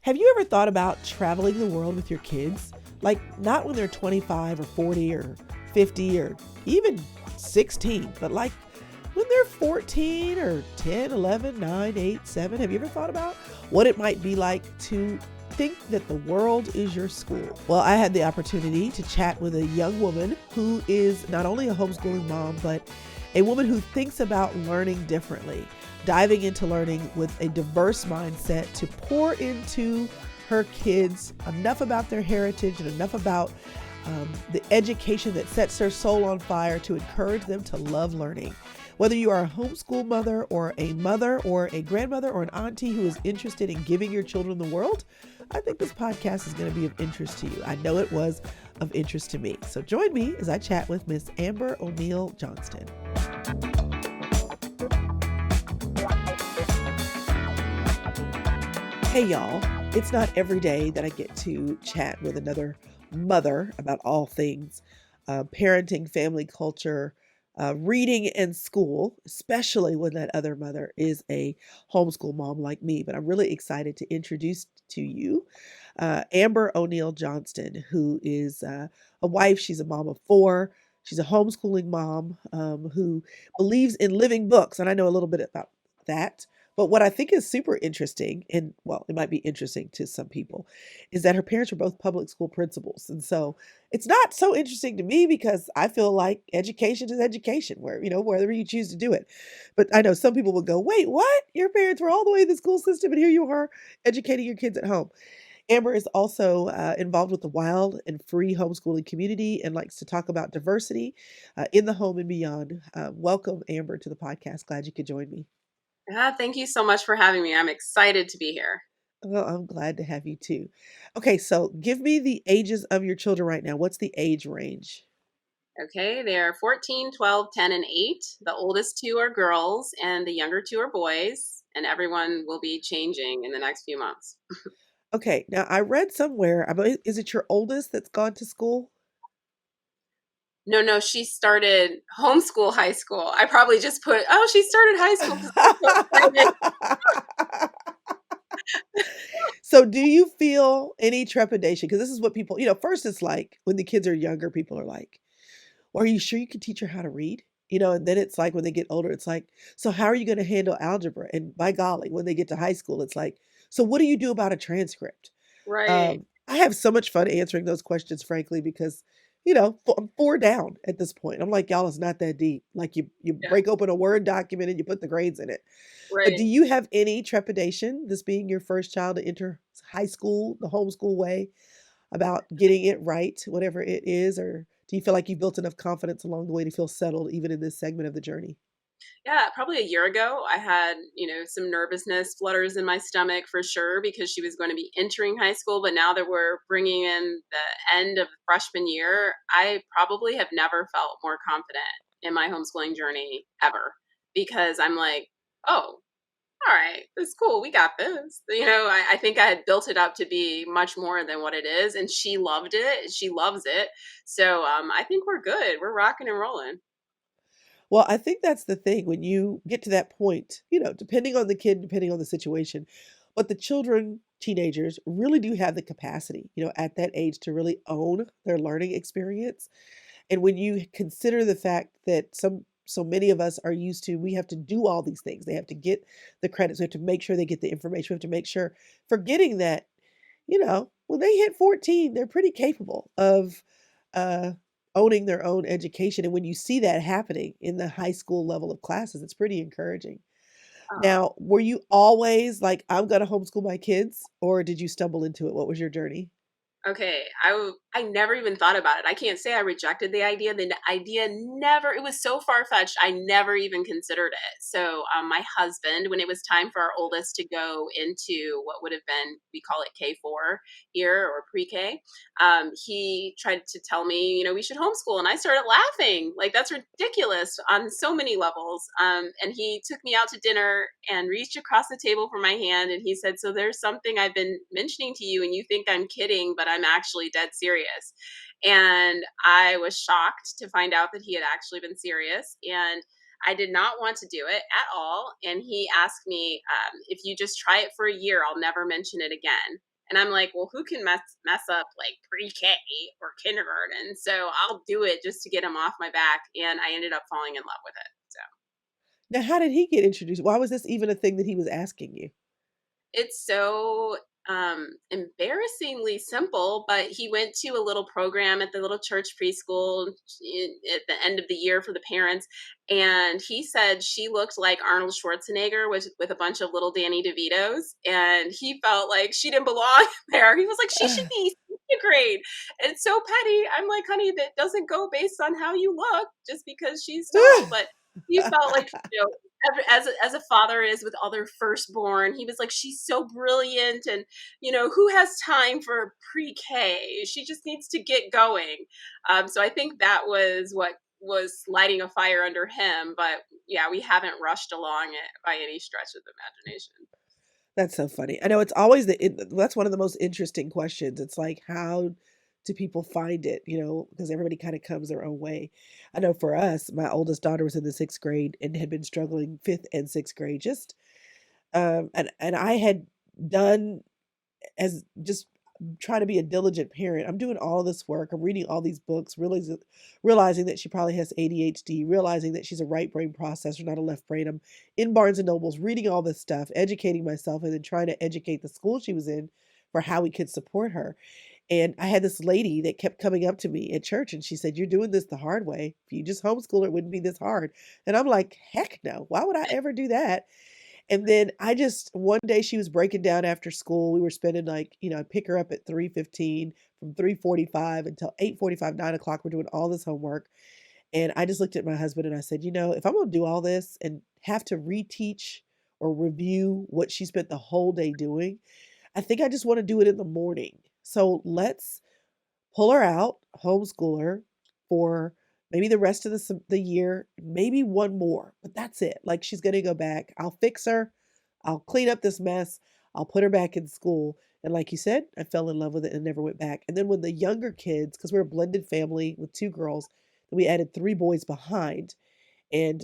Have you ever thought about traveling the world with your kids? Like, not when they're 25 or 40 or 50 or even 16, but like when they're 14 or 10, 11, 9, 8, 7. Have you ever thought about what it might be like to think that the world is your school? Well, I had the opportunity to chat with a young woman who is not only a homeschooling mom, but a woman who thinks about learning differently, diving into learning with a diverse mindset to pour into her kids enough about their heritage and enough about the education that sets their soul on fire to encourage them to love learning. Whether you are a homeschool mother or a grandmother or an auntie who is interested in giving your children the world, I think this podcast is going to be of interest to you. I know it was of interest to me. So join me as I chat with Miss Amber O'Neal Johnston. Hey y'all, it's not every day that I get to chat with another mother about all things parenting, family culture, reading, and school, especially when that other mother is a homeschool mom like me. But I'm really excited to introduce to you Amber O'Neal Johnston, who is a wife. She's a mom of 4. She's a homeschooling mom who believes in living books. And I know a little bit about that. But what I think is super interesting, and well, it might be interesting to some people, is that her parents were both public school principals. And so it's not so interesting to me because I feel like education is education, wherever you choose to do it. But I know some people would go, wait, what? Your parents were all the way in the school system and here you are educating your kids at home. Amber is also involved with the wild and free homeschooling community and likes to talk about diversity in the home and beyond. Welcome, Amber, to the podcast. Glad you could join me. Thank you so much for having me. I'm excited to be here. Well, I'm glad to have you too. Okay, so give me the ages of your children right now. What's the age range? Okay, they're 14, 12, 10, and 8. The oldest 2 are girls and the younger 2 are boys, and everyone will be changing in the next few months. Okay, now I read somewhere, is it your oldest that's gone to school? No, she started homeschool high school. I probably just put, she started high school because I'm so excited. So do you feel any trepidation? Because this is what people, first it's like when the kids are younger, people are like, well, are you sure you can teach her how to read? And then it's like when they get older, it's like, so how are you going to handle algebra? And by golly, when they get to high school, it's like, so what do you do about a transcript? Right. I have so much fun answering those questions, frankly, because, I'm 4 down at this point. I'm like, y'all, it's not that deep. Like you Yeah. break open a Word document and you put the grades in it. But do Right. you have any trepidation, this being your first child to enter high school, the homeschool way, about getting it right, whatever it is? Or do you feel like you've built enough confidence along the way to feel settled even in this segment of the journey? Yeah, probably a year ago, I had, some nervousness, flutters in my stomach for sure because she was going to be entering high school. But now that we're bringing in the end of freshman year, I probably have never felt more confident in my homeschooling journey ever because I'm like, oh, all right, it's cool. We got this. I think I had built it up to be much more than what it is. And she loved it. She loves it. So I think we're good. We're rocking and rolling. Well, I think that's the thing when you get to that point, depending on the kid, depending on the situation, but the children, teenagers really do have the capacity, at that age to really own their learning experience. And when you consider the fact that so many of us are used to, we have to do all these things. They have to get the credits. We have to make sure they get the information. We have to make sure, forgetting that, when they hit 14, they're pretty capable of uh, owning their own education. And when you see that happening in the high school level of classes, it's pretty encouraging. Now, were you always like, I'm going to homeschool my kids, or did you stumble into it? What was your journey? Okay, I never even thought about it. I can't say I rejected the idea. The idea never, it was so far-fetched, I never even considered it. So my husband, when it was time for our oldest to go into what would have been, we call it K4 here or pre-K, he tried to tell me, we should homeschool. And I started laughing. Like, that's ridiculous on so many levels. And he took me out to dinner and reached across the table for my hand. And he said, so there's something I've been mentioning to you and you think I'm kidding, but I'm actually dead serious. And I was shocked to find out that he had actually been serious. And I did not want to do it at all. And he asked me, if you just try it for a year, I'll never mention it again. And I'm like, well, who can mess up like pre-K or kindergarten? So I'll do it just to get him off my back. And I ended up falling in love with it. So Now, how did he get introduced? Why was this even a thing that he was asking you? it's so embarrassingly simple, but he went to a little program at the little church preschool at the end of the year for the parents. And he said she looked like Arnold Schwarzenegger with a bunch of little Danny DeVitos. And he felt like she didn't belong there. He was like, she should be second grade. And it's so petty. I'm like, honey, that doesn't go based on how you look just because she's tall. But he felt like, as a father is with other firstborn, he was like, she's so brilliant, and who has time for pre-K? She just needs to get going. So I think that was what was lighting a fire under him. But yeah, we haven't rushed along it by any stretch of the imagination. That's so funny. I know it's always that's one of the most interesting questions. It's like, how do people find it? Because everybody kind of comes their own way. I know for us, my oldest daughter was in the sixth grade and had been struggling fifth and sixth grade. Just and I had done as just trying to be a diligent parent. I'm doing all this work. I'm reading all these books, realizing that she probably has ADHD, realizing that she's a right brain processor, not a left brain. I'm in Barnes and Nobles reading all this stuff, educating myself, and then trying to educate the school she was in for how we could support her. And I had this lady that kept coming up to me at church and she said, "You're doing this the hard way. If you just homeschool, it wouldn't be this hard." And I'm like, heck no. Why would I ever do that? And then one day she was breaking down after school. We were spending I'd pick her up at 3:15 from 3:45 until 8:45, 9 o'clock. We're doing all this homework. And I just looked at my husband and I said, if I'm going to do all this and have to reteach or review what she spent the whole day doing, I think I just want to do it in the morning. So let's pull her out, homeschool her for maybe the rest of the year, maybe one more, but that's it. Like, she's going to go back. I'll fix her. I'll clean up this mess. I'll put her back in school. And like you said, I fell in love with it and never went back. And then when the younger kids, because we're a blended family with two girls, we added three boys behind. And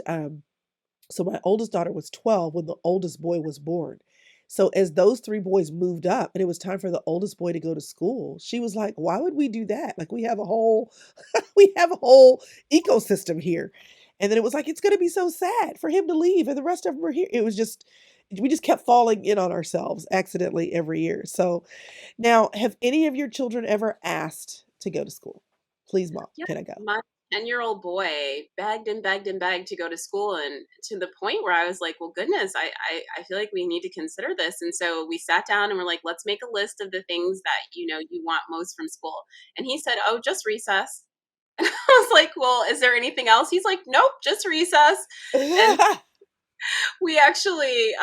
so my oldest daughter was 12 when the oldest boy was born. So as those three boys moved up and it was time for the oldest boy to go to school, she was like, "Why would we do that? Like, we have a whole we have a whole ecosystem here." And then it was like, it's going to be so sad for him to leave and the rest of them are here. It was just we just kept falling in on ourselves accidentally every year. So now, have any of your children ever asked to go to school? "Please, mom, Yeah, can I go?" my 10-year-old boy begged and begged and begged to go to school, and to the point where I was like, well, goodness, I feel like we need to consider this. And so we sat down and we're like, let's make a list of the things that you want most from school. And he said, oh, just recess. And I was like, well, is there anything else? He's like, nope, just recess. And we actually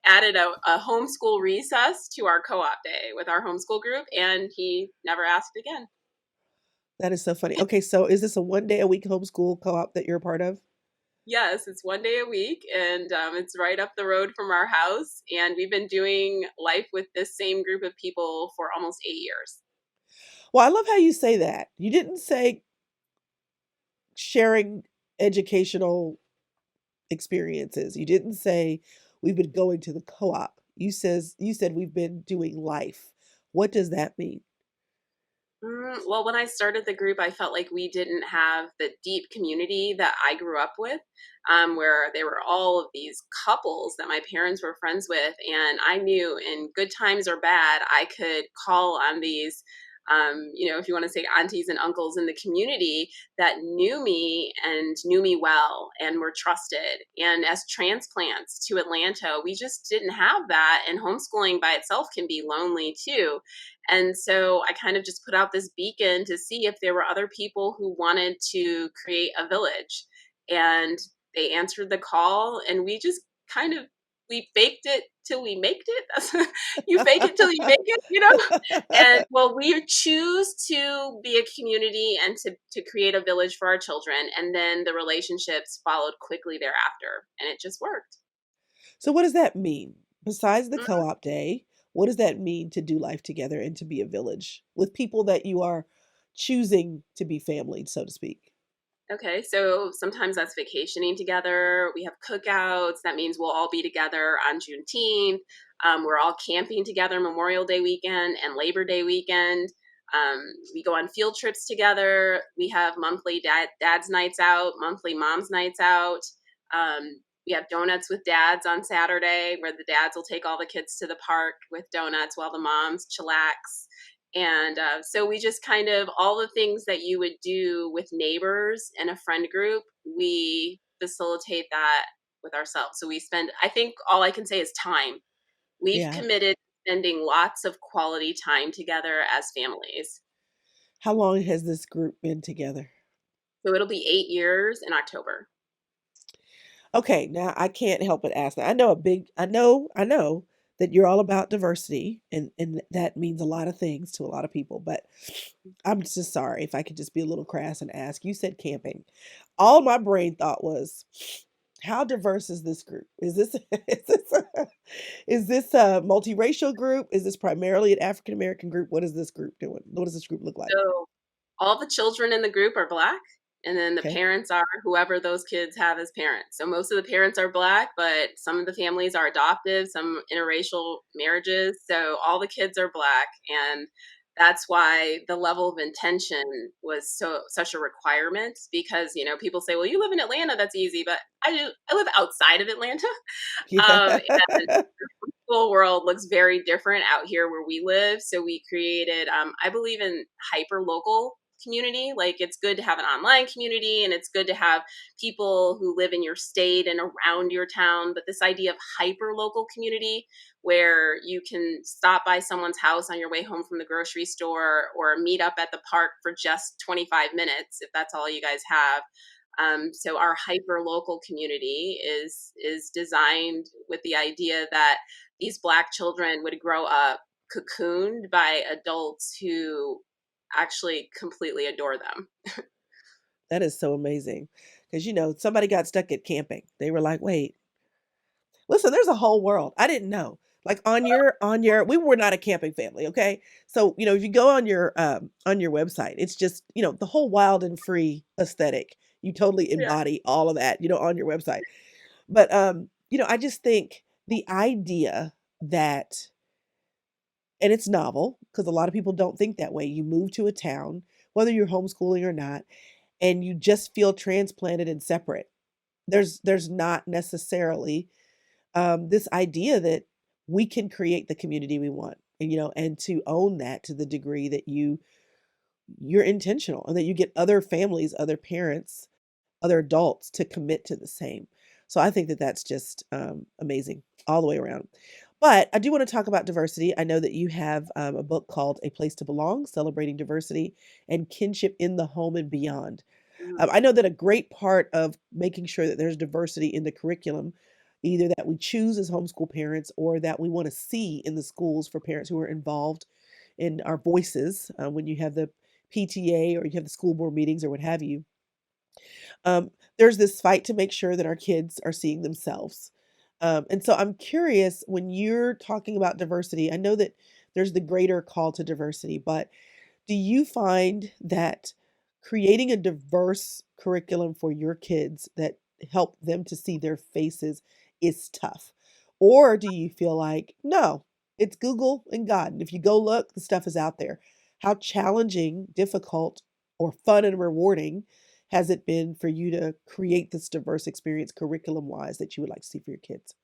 added a homeschool recess to our co-op day with our homeschool group, and he never asked again. That is so funny. Okay, so is this a one day a week homeschool co-op that you're a part of? Yes, it's one day a week, and it's right up the road from our house. And we've been doing life with this same group of people for almost 8 years. Well, I love how you say that. You didn't say sharing educational experiences. You didn't say we've been going to the co-op. You said we've been doing life. What does that mean? Well, when I started the group, I felt like we didn't have the deep community that I grew up with, where there were all of these couples that my parents were friends with. And I knew in good times or bad, I could call on these, if you want to say aunties and uncles in the community that knew me and knew me well and were trusted. And as transplants to Atlanta, we just didn't have that. And homeschooling by itself can be lonely too. And so I kind of just put out this beacon to see if there were other people who wanted to create a village. And they answered the call, and we just kind of we faked it till we make it. You fake it till you make it. And well, we choose to be a community and to create a village for our children, and then the relationships followed quickly thereafter, and it just worked. So what does that mean? Besides the co-op day, what does that mean to do life together and to be a village with people that you are choosing to be family, so to speak? Okay, so sometimes that's vacationing together. We have cookouts. That means we'll all be together on Juneteenth. We're all camping together Memorial Day weekend and Labor Day weekend. Um, we go on field trips together. We have monthly dad's nights out, monthly mom's nights out. We have donuts with dads on Saturday, where the dads will take all the kids to the park with donuts while the moms chillax. And so we just kind of all the things that you would do with neighbors and a friend group, we facilitate that with ourselves. So we spend, I think all I can say is time. We've Yeah. committed to spending lots of quality time together as families. How long has this group been together? So it'll be 8 years in October. Okay, now I can't help but ask. Now, I know that you're all about diversity, and that means a lot of things to a lot of people. But I'm just sorry if I could just be a little crass and ask. You said camping. All my brain thought was, how diverse is this group? Is this is this a multiracial group? Is this primarily an African American group? What is this group doing? What does this group look like? So all the children in the group are black, and then the Okay. parents are whoever those kids have as parents. So most of the parents are black, but some of the families are adoptive, some interracial marriages. So all the kids are black, and that's why the level of intention was such a requirement, because people say, well, you live in Atlanta, that's easy, but I live outside of Atlanta. Yeah. School world looks very different out here where we live. So we created, I believe in hyper local community. Like it's good to have an online community and it's good to have people who live in your state and around your town. But this idea of hyper local community where you can stop by someone's house on your way home from the grocery store or meet up at the park for just 25 minutes, if that's all you guys have. So our hyper local community is designed with the idea that these black children would grow up cocooned by adults who actually completely adore them. That is so amazing. Because somebody got stuck at camping. They were like, wait, listen, there's a whole world. I didn't know. Like on your we were not a camping family, okay? So, if you go on your website, it's just, the whole wild and free aesthetic. You totally Yeah. embody all of that, on your website. But I just think the idea that, and it's novel because a lot of people don't think that way. You move to a town, whether you're homeschooling or not, and you just feel transplanted and separate. There's not necessarily this idea that we can create the community we want, and to own that to the degree that you're intentional and that you get other families, other parents, other adults to commit to the same. So I think that that's just amazing all the way around. But I do want to talk about diversity. I know that you have a book called A Place to Belong, Celebrating Diversity and Kinship in the Home and Beyond. Mm. I know that a great part of making sure that there's diversity in the curriculum, either that we choose as homeschool parents or that we want to see in the schools for parents who are involved in our voices, when you have the PTA or you have the school board meetings or what have you, there's this fight to make sure that our kids are seeing themselves. And so I'm curious, when you're talking about diversity, I know that there's the greater call to diversity, but do you find that creating a diverse curriculum for your kids that help them to see their faces is tough? Or do you feel like, no, it's Google and God, and if you go look, the stuff is out there? How challenging, difficult, or fun and rewarding has it been for you to create this diverse experience curriculum wise that you would like to see for your kids?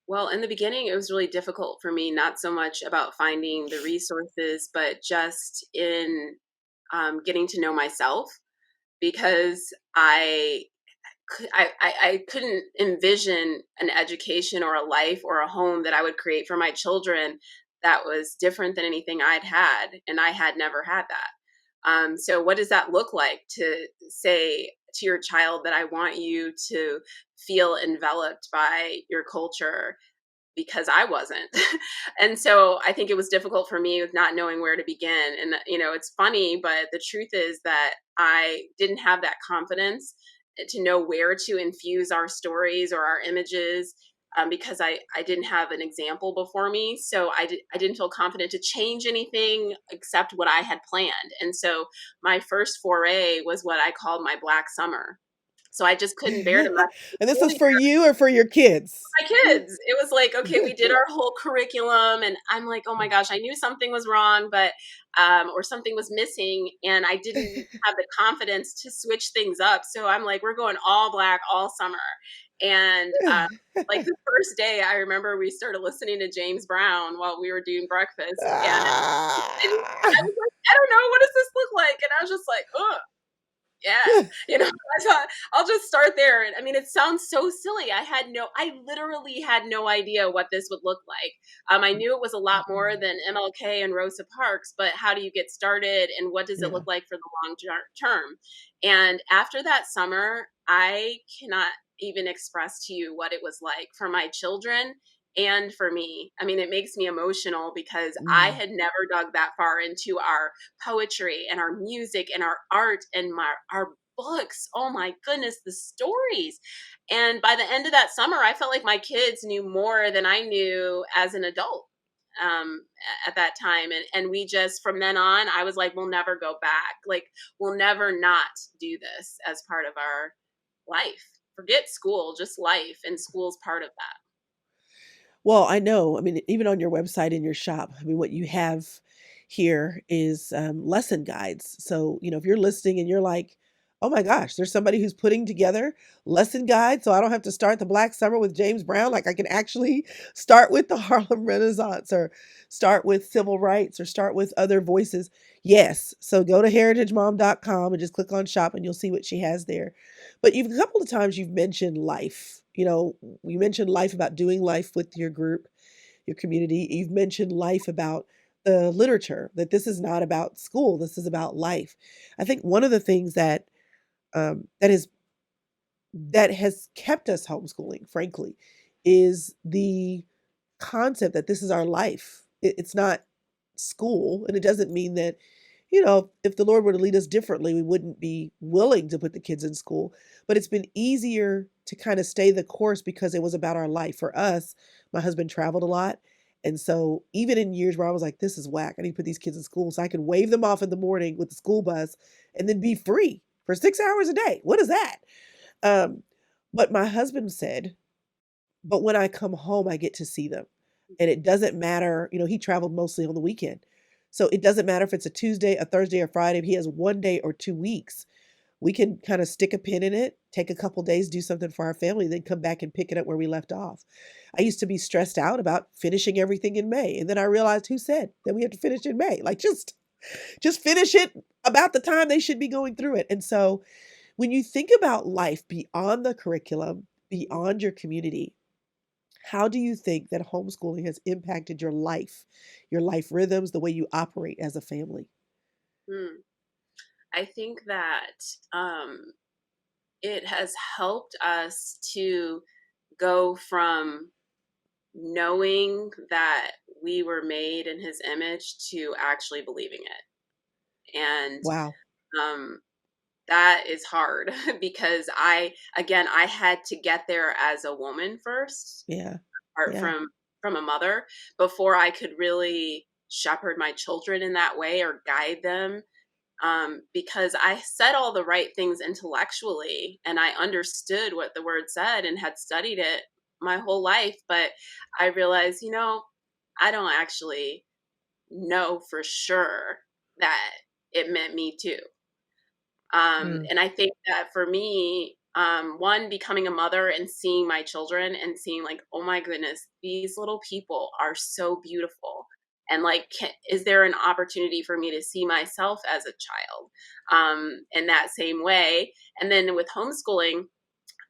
Well, in the beginning, it was really difficult for me, not so much about finding the resources, but just in getting to know myself, because I couldn't envision an education or a life or a home that I would create for my children that was different than anything I'd had, and I had never had that. So, what does that look like to say to your child that I want you to feel enveloped by your culture because I wasn't? And so I think it was difficult for me with not knowing where to begin. And, it's funny, but the truth is that I didn't have that confidence to know where to infuse our stories or our images. because I didn't have an example before me. So I didn't feel confident to change anything except what I had planned. And so my first foray was what I called my Black Summer. So I just couldn't bear to mess with And this school is for you or for your kids? my kids. It was like, okay, we did our whole curriculum, and I'm like, oh my gosh, I knew something was wrong, but or something was missing, and I didn't have the confidence to switch things up. So I'm like, we're going all Black all summer, and like the first day, I remember we started listening to James Brown while we were doing breakfast, and I Ah. was like, I don't know, what does this look like? And I was just like, oh, yeah, you know, I thought I'll just start there. And I mean, it sounds so silly. I literally had no idea what this would look like. I knew it was a lot more than MLK and Rosa Parks, but how do you get started and what does it Yeah. look like for the long term? And after that summer, I cannot even express to you what it was like for my children and for me. I mean, it makes me emotional because I Mm. had never dug that far into our poetry and our music and our art and our books. Oh my goodness, the stories. And by the end of that summer, I felt like my kids knew more than I knew as an adult at that time. And we just, from then on, I was like, we'll never go back. Like, we'll never not do this as part of our life. Forget school, just life. And school's part of that. Well, I know. I mean, even on your website in your shop, I mean, what you have here is lesson guides. So, if you're listening and you're like, oh my gosh, there's somebody who's putting together lesson guides. So I don't have to start the Black Summer with James Brown. Like I can actually start with the Harlem Renaissance or start with civil rights or start with other voices. Yes. So go to heritagemom.com and just click on shop and you'll see what she has there. But you've a couple of times you've mentioned life. You mentioned life about doing life with your group, your community. You've mentioned life about the literature, that this is not about school, this is about life. I think one of the things that has kept us homeschooling, frankly, is the concept that this is our life. It's not school, and it doesn't mean that, if the Lord were to lead us differently, we wouldn't be willing to put the kids in school. But it's been easier to kind of stay the course because it was about our life. For us, my husband traveled a lot. And so even in years where I was like, this is whack, I need to put these kids in school so I can wave them off in the morning with the school bus and then be free for 6 hours a day. What is that? Um, but my husband said, but when I come home, I get to see them. And it doesn't matter, he traveled mostly on the weekend. So it doesn't matter if it's a Tuesday, a Thursday, or Friday. If he has 1 day or 2 weeks, we can kind of stick a pin in it, take a couple days, do something for our family, then come back and pick it up where we left off. I used to be stressed out about finishing everything in May. And then I realized who said that we have to finish in May? Like just finish it about the time they should be going through it. And so when you think about life beyond the curriculum, beyond your community, how do you think that homeschooling has impacted your life rhythms, the way you operate as a family? Hmm. I think that um, it has helped us to go from knowing that we were made in his image to actually believing it. And Wow. um, that is hard because again, I had to get there as a woman first, Yeah. apart Yeah. from a mother, before I could really shepherd my children in that way or guide them, because I said all the right things intellectually and I understood what the word said and had studied it my whole life. But I realized, I don't actually know for sure that it meant me too. Mm. And I think that for me, one, becoming a mother and seeing my children and seeing like, oh my goodness, these little people are so beautiful. And like, is there an opportunity for me to see myself as a child in that same way? And then with homeschooling,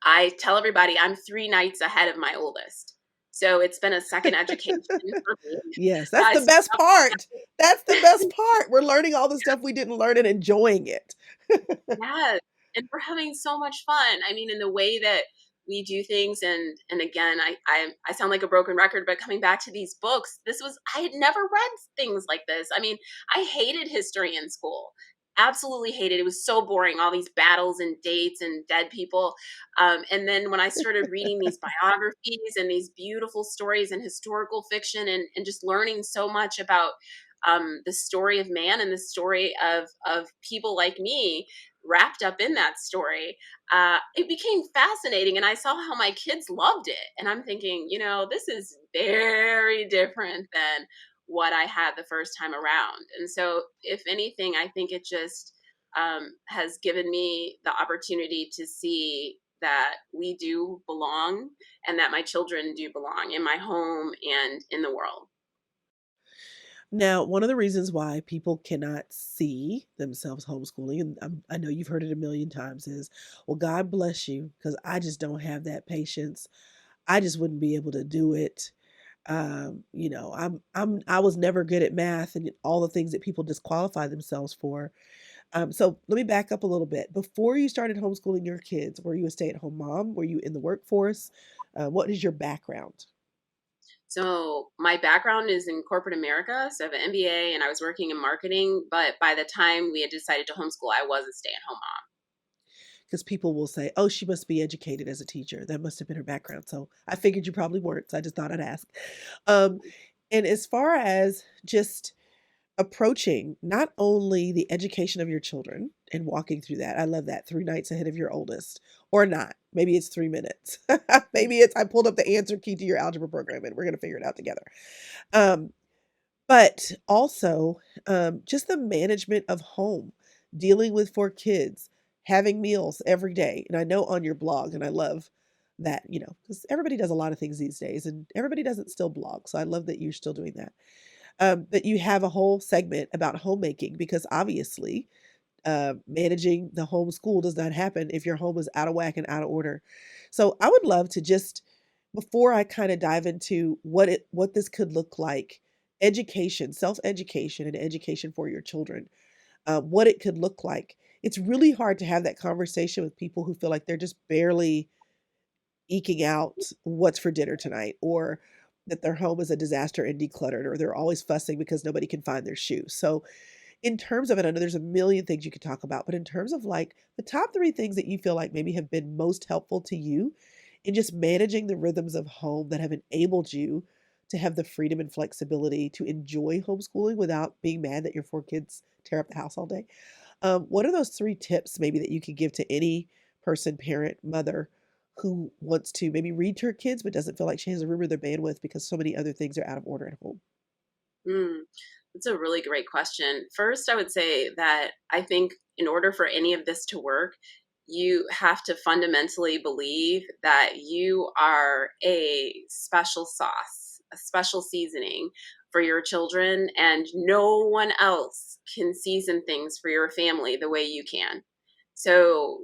I tell everybody I'm 3 nights ahead of my oldest. So it's been a second education for me. Yes, that's I the best part. That's the best part. We're learning all the stuff we didn't learn and enjoying it. Yes, and we're having so much fun. I mean, in the way that we do things, and again, I sound like a broken record, but coming back to these books, I had never read things like this. I mean, I hated history in school. absolutely hated. It was so boring, all these battles and dates and dead people. And then when I started reading these biographies and these beautiful stories and historical fiction, and just learning so much about the story of man and the story of people like me wrapped up in that story, it became fascinating. And I saw how my kids loved it. And I'm thinking, this is very different than what I had the first time around. And so, if anything, I think it just has given me the opportunity to see that we do belong and that my children do belong in my home and in the world. Now, one of the reasons why people cannot see themselves homeschooling, and I know you've heard it a million times, is, well, God bless you, because I just don't have that patience. I just wouldn't be able to do it. I was never good at math and all the things that people disqualify themselves for. So let me back up a little bit. Before you started homeschooling your kids, were you a stay-at-home mom? Were you in the workforce? What is your background? So my background is in corporate America. So I have an MBA and I was working in marketing. But by the time we had decided to homeschool, I was a stay-at-home Because people will say, "Oh, she must be educated as a teacher. That must have been her background." So I figured you probably weren't. So I just thought I'd ask. Um, mom. and as far as just approaching not only the education of your children and walking through that, I love that, 3 nights ahead of your oldest, or not. Maybe it's 3 minutes. Maybe it's, I pulled up the answer key to your algebra program and we're going to figure it out together. Um, But also, just the management of home, dealing with 4 kids, having meals every day, and I know on your blog, and I love that, because everybody does a lot of things these days, and everybody doesn't still blog, so I love that you're still doing that. That you have a whole segment about homemaking because obviously managing the homeschool does not happen if your home is out of whack and out of order. So I would love to just, before I kind of dive into what this could look like, education, self-education, and education for your children, what it could look like. It's really hard to have that conversation with people who feel like they're just barely eking out what's for dinner tonight, or that their home is a disaster and decluttered, or they're always fussing because nobody can find their shoes. So in terms of it, I know there's a million things you could talk about, but in terms of like the top 3 things that you feel like maybe have been most helpful to you in just managing the rhythms of home that have enabled you to have the freedom and flexibility to enjoy homeschooling without being mad that your 4 kids tear up the house all day. What are those 3 tips maybe that you could give to any person, parent, mother who wants to maybe read to her kids but doesn't feel like she has a room or their bandwidth because so many other things are out of order at home? Mm, that's a really great question. First, I would say that I think in order for any of this to work, you have to fundamentally believe that you are a special sauce, a special seasoning for your children, and no one else can season things for your family the way you can. So,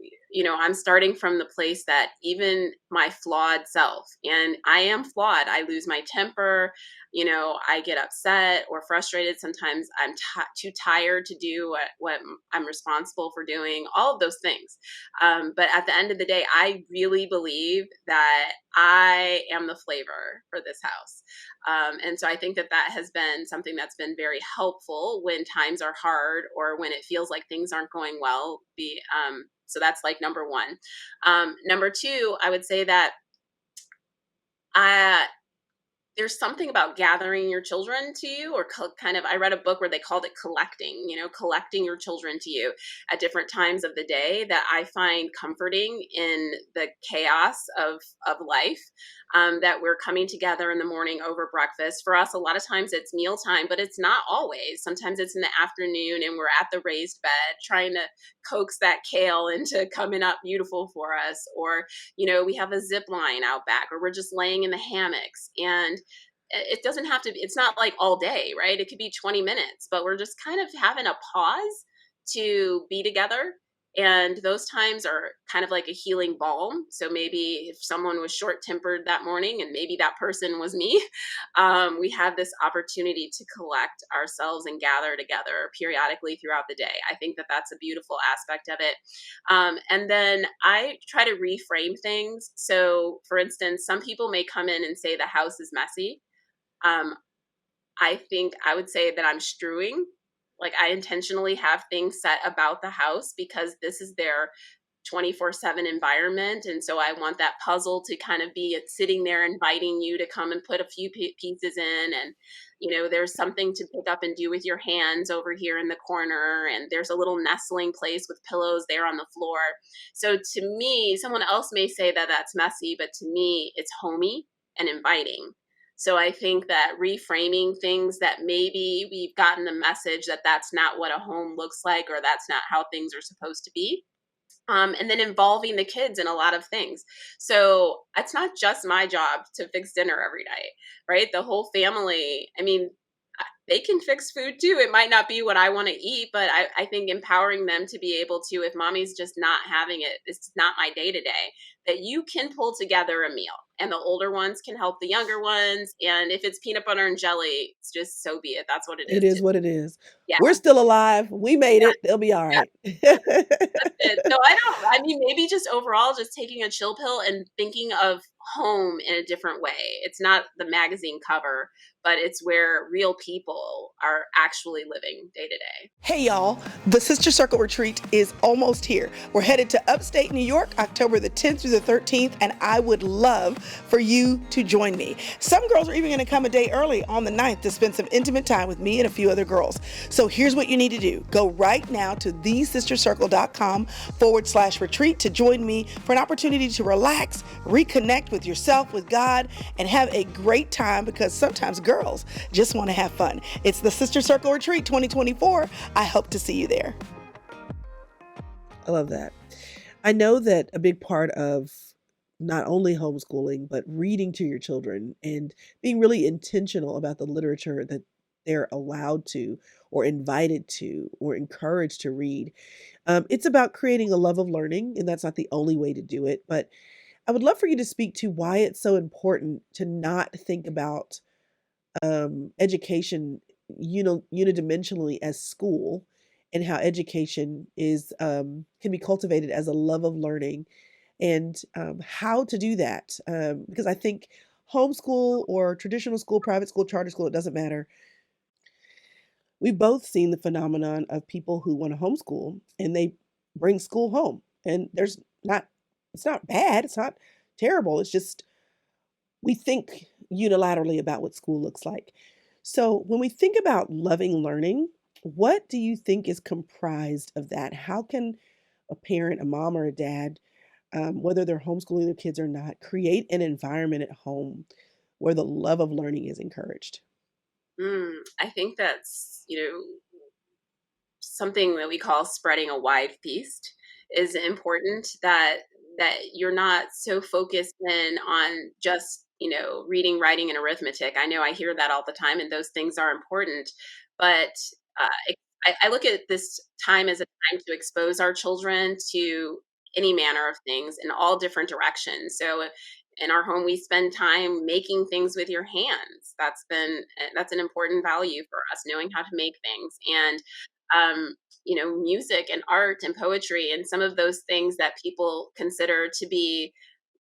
I'm starting from the place that even my flawed self, and I am flawed, I lose my temper, I get upset or frustrated. Sometimes I'm too tired to do what I'm responsible for doing, all of those things. But at the end of the day, I really believe that I am the flavor for this house. And so I think that that has been something that's been very helpful when times are hard or when it feels like things aren't going well. So that's like number one. Number two, I would say that I there's something about gathering your children to you, or kind of, I read a book where they called it collecting, collecting your children to you at different times of the day, that I find comforting in the chaos of life. That we're coming together in the morning over breakfast. For us, a lot of times it's mealtime, but it's not always. Sometimes it's in the afternoon and we're at the raised bed trying to coax that kale into coming up beautiful for us. Or, we have a zip line out back, or we're just laying in the hammocks. And it doesn't have to be, it's not like all day, right? It could be 20 minutes, but we're just kind of having a pause to be together. And those times are kind of like a healing balm. So maybe if someone was short tempered that morning, and maybe that person was me, we have this opportunity to collect ourselves and gather together periodically throughout the day. I think that that's a beautiful aspect of it. And then I try to reframe things. So, for instance, some people may come in and say the house is messy. um, I think I would say that I'm strewing, Like, I intentionally have things set about the house because this is their 24/7 environment, and so I want that puzzle to kind of be sitting there inviting you to come and put a few pieces in. And there's something to pick up and do with your hands over here in the corner, and there's a little nestling place with pillows there on the floor. So to me, someone else may say that that's messy, but to me it's homey and inviting. So I think that reframing things that maybe we've gotten the message that that's not what a home looks like, or that's not how things are supposed to be, and then involving the kids in a lot of things. So it's not just my job to fix dinner every night, right? The whole family, I mean, they can fix food too. It might not be what I want to eat, but I think empowering them to be able to, if mommy's just not having it, it's not my day to day, that you can pull together a meal and the older ones can help the younger ones. And if it's peanut butter and jelly, it's just so be it. That's what it It is. is what it is. Yeah. We're still alive. We made Yeah. it. They'll be all Yeah. right. That's it. So I mean, maybe just overall, just taking a chill pill and thinking of home in a different way. It's not the magazine cover, but it's where real people are actually living day to day. Hey y'all, the Sister Circle Retreat is almost here. We're headed to upstate New York, October the 10th through the 13th, and I would love for you to join me. Some girls are even going to come a day early on the 9th to spend some intimate time with me and a few other girls. So here's what you need to do. Go right now to thesistercircle.com/retreat to join me for an opportunity to relax, reconnect with yourself, with God, and have a great time, because sometimes girls just want to have fun. It's the Sister Circle Retreat 2024. I hope to see you there. I love that. I know that a big part of not only homeschooling, but reading to your children and being really intentional about the literature that they're allowed to, or invited to, or encouraged to read. It's about creating a love of learning, and that's not the only way to do it. But I would love for you to speak to why it's so important to not think about education unidimensionally as school, and how education is can be cultivated as a love of learning, and how to do that. Because I think homeschool or traditional school, private school, charter school, it doesn't matter. We've both seen the phenomenon of people who want to homeschool and they bring school home, and it's not bad, it's not terrible. It's just we think unilaterally about what school looks like. So, when we think about loving learning, what do you think is comprised of that? How can a parent, a mom or a dad, whether they're homeschooling their kids or not, create an environment at home where the love of learning is encouraged? I think that's, something that we call spreading a wide feast is important, that you're not so focused in on just, reading, writing, and arithmetic. I know I hear that all the time, and those things are important, but I look at this time as a time to expose our children to any manner of things in all different directions. So in our home, we spend time making things with your hands. That's an important value for us, knowing how to make things. And music and art and poetry and some of those things that people consider to be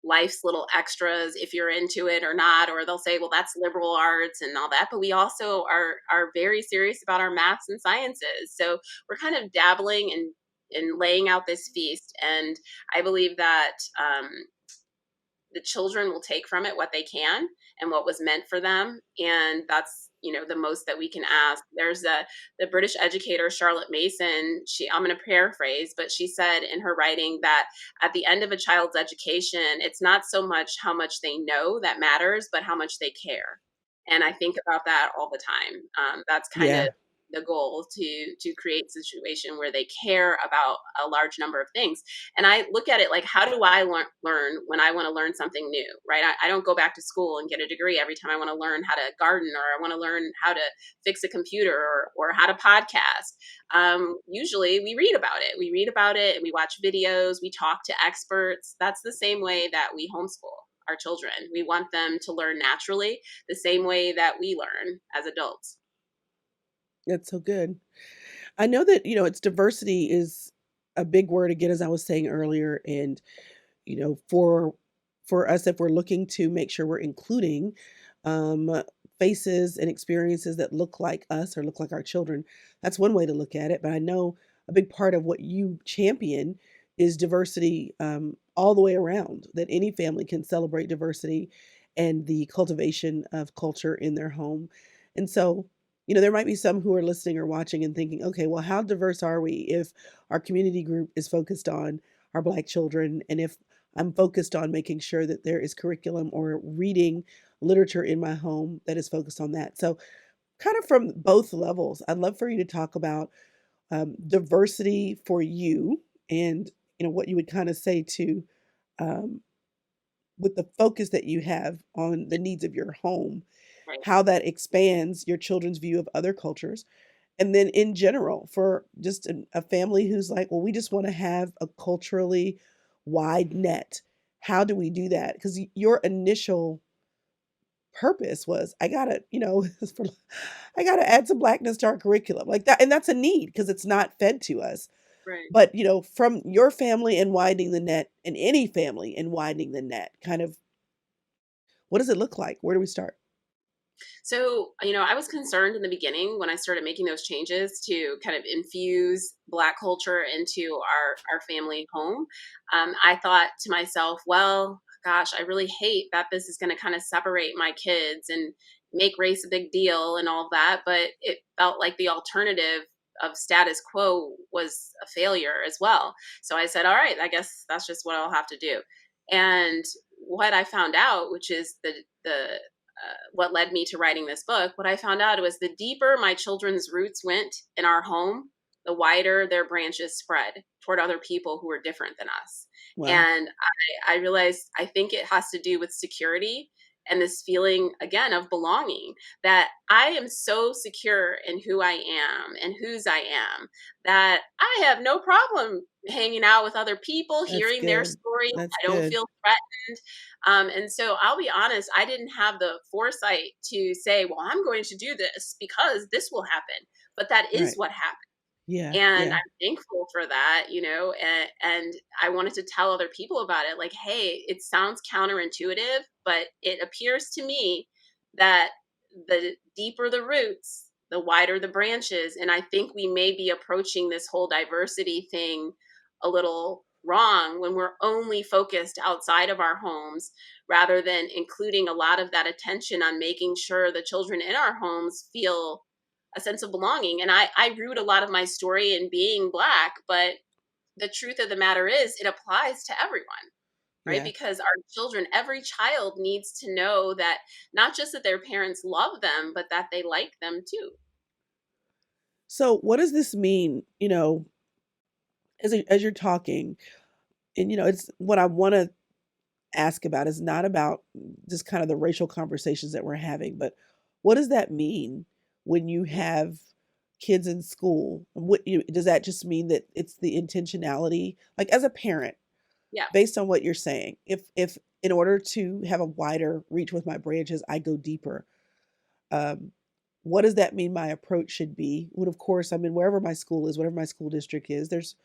life's little extras, if you're into it or not, or they'll say, well, that's liberal arts and all that, but we also are very serious about our maths and sciences. So we're kind of dabbling in laying out this feast, and I believe that the children will take from it what they can and what was meant for them, and that's the most that we can ask. There's the British educator Charlotte Mason. I'm going to paraphrase, but she said in her writing that at the end of a child's education, it's not so much how much they know that matters, but how much they care. And I think about that all the time. That's kind of Yeah, the goal, to create a situation where they care about a large number of things. And I look at it like, how do I learn when I want to learn something new, right? I don't go back to school and get a degree every time I want to learn how to garden, or I want to learn how to fix a computer, or how to podcast. Usually we read about it. We read about it and we watch videos. We talk to experts. That's the same way that we homeschool our children. We want them to learn naturally, the same way that we learn as adults. that's so good. I know that, it's diversity is a big word again, as I was saying earlier. And, for us, if we're looking to make sure we're including, um, faces and experiences that look like us or look like our children. That's one way to look at it. But I know a big part of what you champion is diversity, all the way around, that any family can celebrate diversity and the cultivation of culture in their home. And so, there might be some who are listening or watching and thinking, okay, well, how diverse are we if our community group is focused on our Black children, and if I'm focused on making sure that there is curriculum or reading literature in my home that is focused on that. So, kind of from both levels, I'd love for you to talk about diversity for you, and what you would kind of say to, um, with the focus that you have on the needs of your home, Right. how that expands your children's view of other cultures. And then in general, for just a family who's like, well, we just want to have a culturally wide net. How do we do that? Because your initial purpose was, I gotta, I gotta add some blackness to our curriculum, like that, and that's a need because it's not fed to us. Right. But from your family and widening the net, and any family and widening the net, kind of, what does it look like? Where do we start? So, I was concerned in the beginning when I started making those changes to kind of infuse Black culture into our family home. I thought to myself, well, gosh, I really hate that this is going to kind of separate my kids and make race a big deal and all of that. But it felt like the alternative of status quo was a failure as well. So I said, all right, I guess that's just what I'll have to do. And what I found out, which is the what led me to writing this book, what I found out was the deeper my children's roots went in our home, the wider their branches spread toward other people who are different than us. Wow. And I realized I think it has to do with security and this feeling again of belonging, that I am so secure in who I am and whose I am that I have no problem hanging out with other people, That's hearing their good. stories. That's I don't good. feel threatened. And so I'll be honest, I didn't have the foresight to say, well, I'm going to do this because this will happen. But that is Right. what happened. Yeah. And Yeah. I'm thankful for that, and I wanted to tell other people about it. Like, hey, it sounds counterintuitive, but it appears to me that the deeper the roots, the wider the branches. And I think we may be approaching this whole diversity thing a little wrong when we're only focused outside of our homes rather than including a lot of that attention on making sure the children in our homes feel a sense of belonging. And I root a lot of my story in being Black, but the truth of the matter is it applies to everyone, right? Yeah. Because our children, every child needs to know that not just that their parents love them, but that they like them too. So, what does this mean? As you're talking, and it's what I want to ask about is not about just kind of the racial conversations that we're having, but what does that mean when you have kids in school? Does that just mean that it's the intentionality? Like, as a parent, Yeah. based on what you're saying, if in order to have a wider reach with my branches, I go deeper. Um, what does that mean my approach should be? When, of course, I mean, wherever my school is, whatever my school district is, there's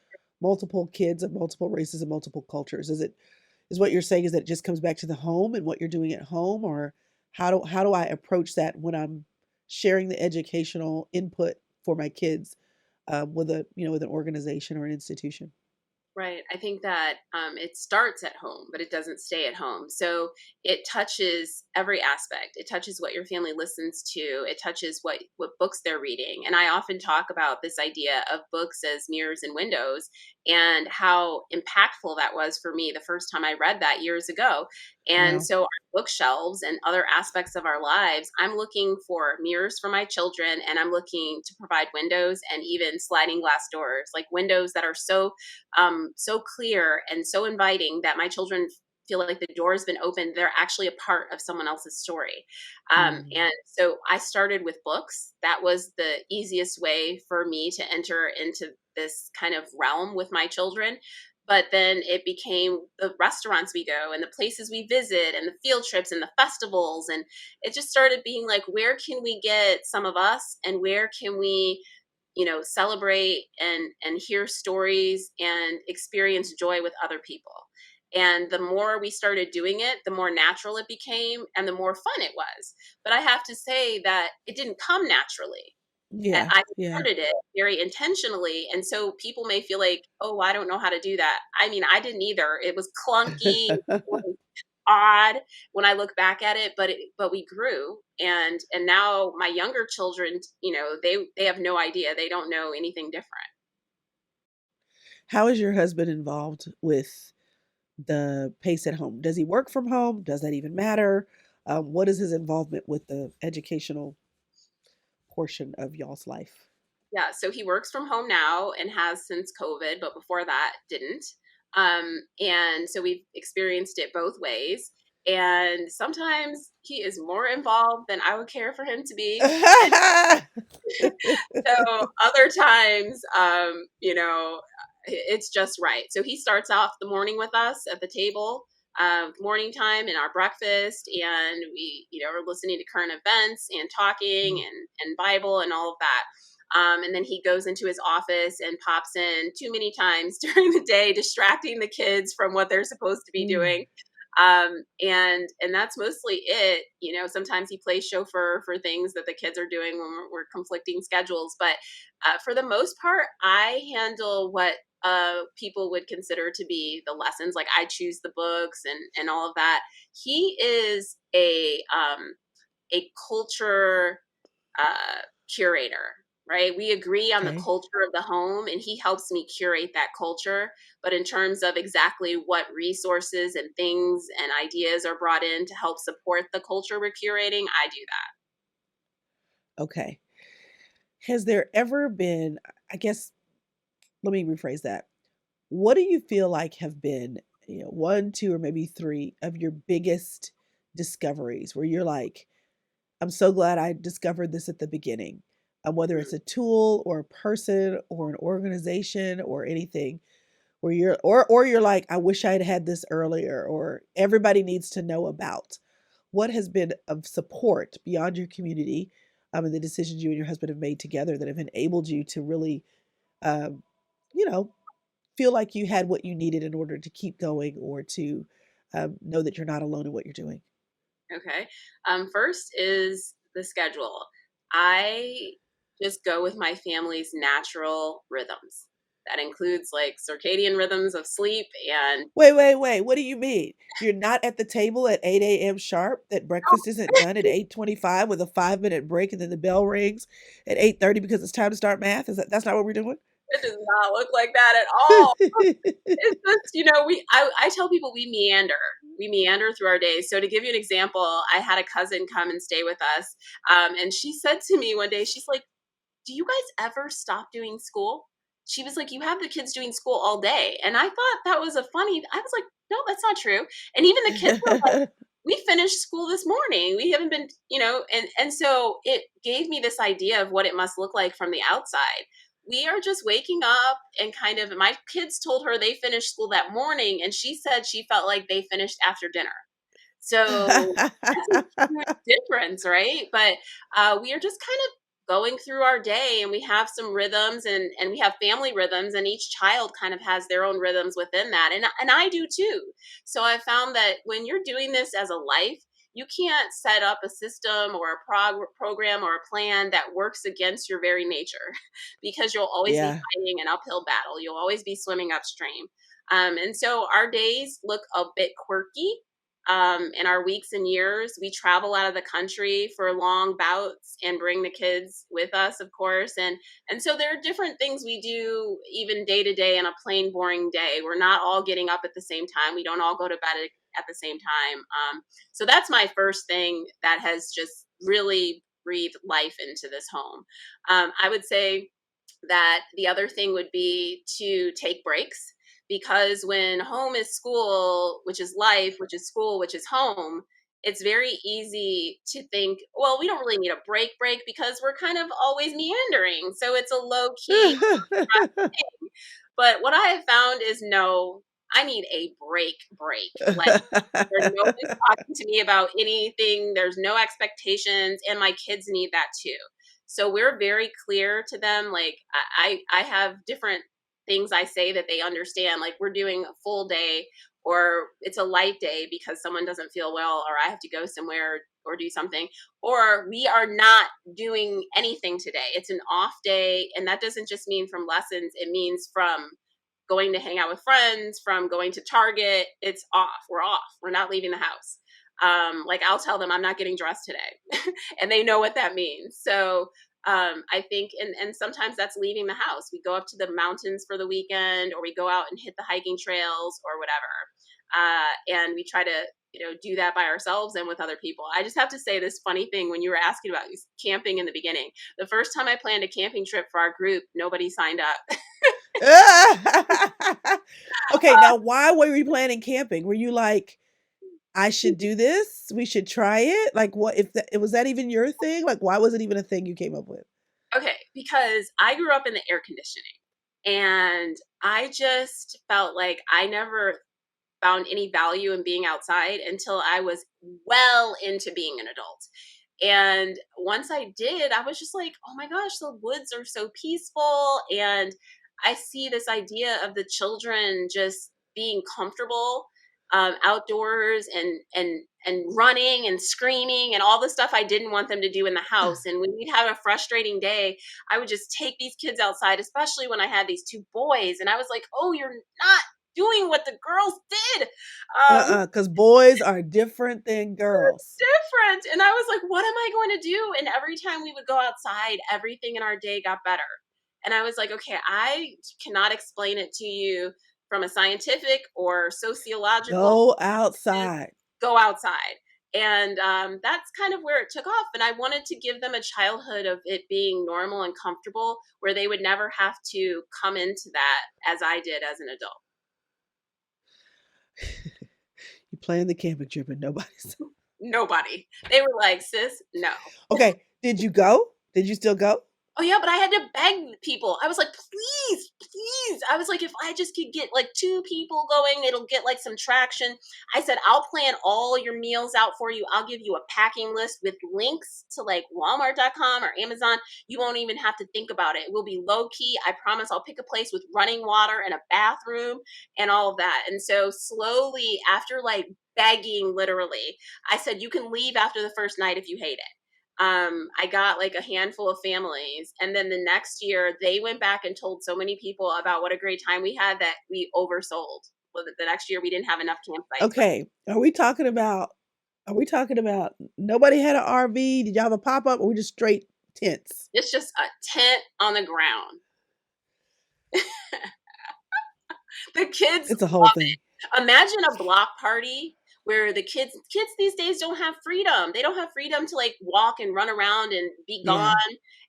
multiple kids of multiple races and multiple cultures. Is what you're saying is that it just comes back to the home and what you're doing at home, or how do I approach that when I'm sharing the educational input for my kids, with with an organization or an institution? Right. I think that it starts at home, but it doesn't stay at home. So it touches every aspect. It touches what your family listens to. It touches what books they're reading. And I often talk about this idea of books as mirrors and windows, and how impactful that was for me the first time I read that years ago. And Wow. so our bookshelves and other aspects of our lives, I'm looking for mirrors for my children, and I'm looking to provide windows and even sliding glass doors, like windows that are so clear and so inviting that my children feel like the door has been opened. They're actually a part of someone else's story. Mm, And so I started with books. That was the easiest way for me to enter into this kind of realm with my children. But then it became the restaurants we go and the places we visit and the field trips and the festivals. And it just started being like, where can we get some of us, and where can we celebrate and hear stories and experience joy with other people. And the more we started doing it, the more natural it became and the more fun it was. But I have to say that it didn't come naturally. Yeah, I yeah. started it very intentionally. And so people may feel like, oh, I don't know how to do that. I mean, I didn't either. It was clunky, it was odd when I look back at it, but we grew. And now my younger children, they have no idea. They don't know anything different. How is your husband involved with the pace at home? Does he work from home? Does that even matter? What is his involvement with the educational portion of y'all's life? Yeah, so he works from home now and has since COVID, but before that didn't. And so we've experienced it both ways. And sometimes he is more involved than I would care for him to be. So other times, it's just right. So he starts off the morning with us at the table, morning time and our breakfast, and we, are listening to current events and talking and Bible and all of that. And then he goes into his office and pops in too many times during the day, distracting the kids from what they're supposed to be Mm, doing. And that's mostly it. Sometimes he plays chauffeur for things that the kids are doing when we're conflicting schedules, but for the most part I handle what people would consider to be the lessons. Like, I choose the books and all of that. He is a culture curator, right? We agree on the okay. culture of the home, and he helps me curate that culture. But in terms of exactly what resources and things and ideas are brought in to help support the culture we're curating, I do that. Okay. Has there ever been, I guess, let me rephrase that. What do you feel like have been, one, two, or maybe three of your biggest discoveries where you're like, I'm so glad I discovered this at the beginning? Whether it's Mm. a tool or a person or an organization or anything, where you're like, I wish I had had this earlier, or everybody needs to know about. What has been of support beyond your community, and the decisions you and your husband have made together that have enabled you to really, um, you know, feel like you had what you needed in order to keep going or to know that you're not alone in what you're doing? Okay. First is the schedule. I just go with my family's natural rhythms. That includes like circadian rhythms of sleep and Wait, wait, wait. What do you mean? You're not at the table at 8 a.m. sharp? That breakfast isn't done at 8:25 with a 5 minute break, and then the bell rings at 8:30 because it's time to start math? That's not what we're doing? it does not look like that at all. It's just, I tell people we meander. We meander through our days. So to give you an example, I had a cousin come and stay with us. And she said to me one day, she's like, do you guys ever stop doing school? She was like, you have the kids doing school all day. And I thought that was I was like, no, that's not true. And even the kids were like, we finished school this morning. We haven't been, and so it gave me this idea of what it must look like from the outside. We are just waking up and kind of, my kids told her they finished school that morning, and she said she felt like they finished after dinner. So that's a huge difference, right? But we are just kind of going through our day, and we have some rhythms, and we have family rhythms, and each child kind of has their own rhythms within that. And I do too. So I found that when you're doing this as a life, you can't set up a system or a program or a plan that works against your very nature because you'll always be Yeah. fighting an uphill battle. You'll always be swimming upstream. And so our days look a bit quirky in our weeks and years. We travel out of the country for long bouts and bring the kids with us, of course. And so there are different things we do even day to day on a plain boring day. We're not all getting up at the same time. We don't all go to bed at the same time. So that's my first thing that has just really breathed life into this home. I would say that the other thing would be to take breaks, because when home is school, which is life, which is school, which is home, it's very easy to think, well, we don't really need a break because we're kind of always meandering. So it's a low key thing. But what I have found is no, I need a break. Like, there's no one's talking to me about anything. There's no expectations, and my kids need that too. So we're very clear to them. Like, I have different things I say that they understand. Like we're doing a full day or it's a light day because someone doesn't feel well or I have to go somewhere or do something, or we are not doing anything today. It's an off day. And that doesn't just mean from lessons, it means from going to hang out with friends, from going to Target. It's off. We're off. We're not leaving the house. Like I'll tell them I'm not getting dressed today and they know what that means. So I think, and sometimes that's leaving the house. We go up to the mountains for the weekend or we go out and hit the hiking trails or whatever. And we try to, do that by ourselves and with other people. I just have to say this funny thing when you were asking about camping in the beginning. The first time I planned a camping trip for our group, nobody signed up. Okay, now why were you planning camping? Were you like, I should do this? We should try it? Like, what if that was that even your thing? Like, why was it even a thing you came up with? Okay, because I grew up in the air conditioning and I just felt like I never found any value in being outside until I was well into being an adult. And once I did, I was just like, oh my gosh, the woods are so peaceful. And I see this idea of the children just being comfortable outdoors and running and screaming and all the stuff I didn't want them to do in the house. And when we'd have a frustrating day, I would just take these kids outside, especially when I had these two boys. And I was like, oh, you're not doing what the girls did. Because boys are different than girls. Different. And I was like, what am I going to do? And every time we would go outside, everything in our day got better. And I was like, okay, I cannot explain it to you from a scientific or sociological Go perspective. outside. Go outside. And that's kind of where it took off. And I wanted to give them a childhood of it being normal and comfortable where they would never have to come into that as I did as an adult. You planned the camping trip and nobody's. Nobody. They were like, sis, no. Okay, did you go? Did you still go? Oh yeah, but I had to beg people. I was like, please, please. I was like, if I just could get like two people going, it'll get like some traction. I said, I'll plan all your meals out for you. I'll give you a packing list with links to like Walmart.com or Amazon. You won't even have to think about it. It will be low key. I promise I'll pick a place with running water and a bathroom and all of that. And so slowly after like begging literally, I said, you can leave after the first night if you hate it. I got like a handful of families. And then the next year, they went back and told so many people about what a great time we had that we oversold. Well, the next year, we didn't have enough campsites. Okay, are we talking about nobody had an RV? Did y'all have a pop up or we just straight tents? It's just a tent on the ground. The kids It's a whole love thing. it. Imagine a block party where the kids these days don't have freedom. They don't have freedom to like walk and run around and be gone.